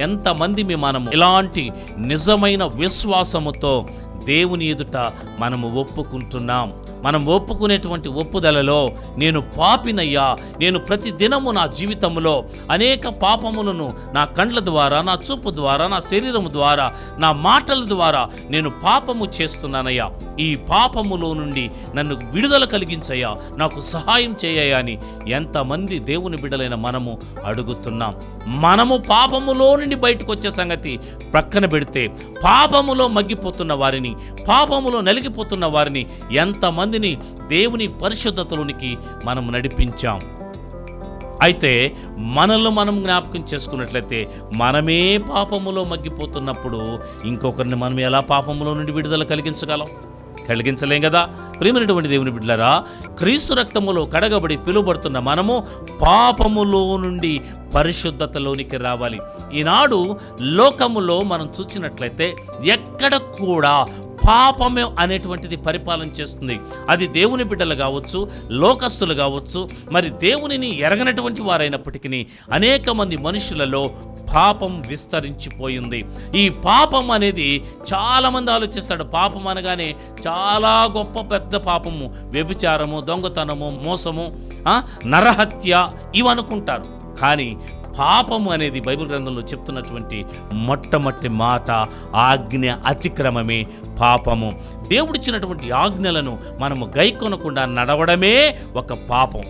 ఎంతమంది మనము ఇలాంటి నిజమైన విశ్వాసముతో దేవుని ఎదుట మనము ఒప్పుకుంటున్నాం. మనం ఒప్పుకునేటువంటి ఒప్పుదలలో నేను పాపినయ్యా, నేను ప్రతి దినము నా జీవితంలో అనేక పాపములను నా కండ్ల ద్వారా, నా చూపు ద్వారా, నా శరీరము ద్వారా, నా మాటల ద్వారా నేను పాపము చేస్తున్నానయ్యా. ఈ పాపములో నుండి నన్ను విడుదల కలిగించయ్యా, నాకు సహాయం చేయయ్యా అని ఎంతమంది దేవుని బిడ్డలైన మనము అడుగుతున్నాం. మనము పాపములో నుండి బయటకు వచ్చే సంగతి ప్రక్కన పెడితే, పాపములో మగ్గిపోతున్న వారిని, పాపములో నలిగిపోతున్న వారిని ఎంతమందిని దేవుని పరిశుద్ధతలోనికి మనం నడిపించాం. అయితే మనల్ని మనం జ్ఞాపకం చేసుకున్నట్లయితే, మనమే పాపములో మగ్గిపోతున్నప్పుడు ఇంకొకరిని మనం ఎలా పాపములో నుండి విడుదల కలిగించలేం కదా. ప్రియమైనటువంటి దేవుని బిడ్డలారా, క్రీస్తు రక్తములో కడగబడి పిలువబడుతున్న మనము పాపములో నుండి పరిశుద్ధతలోనికి రావాలి. ఈనాడు లోకములో మనం చూసినట్లయితే ఎక్కడ కూడా పాపమే అనేటువంటిది పరిపాలన చేస్తుంది. అది దేవుని బిడ్డలు కావచ్చు, లోకస్తులు కావచ్చు, మరి దేవునిని ఎరగనటువంటి వారైనప్పటికీ అనేక మంది మనుషులలో పాపం విస్తరించిపోయింది. ఈ పాపం అనేది చాలామంది ఆలోచిస్తాడు, పాపం అనగానే చాలా గొప్ప పెద్ద పాపము, వ్యభిచారము, దొంగతనము, మోసము, నరహత్య ఇవనుకుంటారు. కానీ పాపము అనేది బైబిల్ గ్రంథంలో చెప్తున్నటువంటి మొట్టమొదటి మాట ఆజ్ఞ అతిక్రమమే పాపము. దేవుడిచ్చినటువంటి ఆజ్ఞలను మనము గైకొనకుండా నడవడమే ఒక పాపం.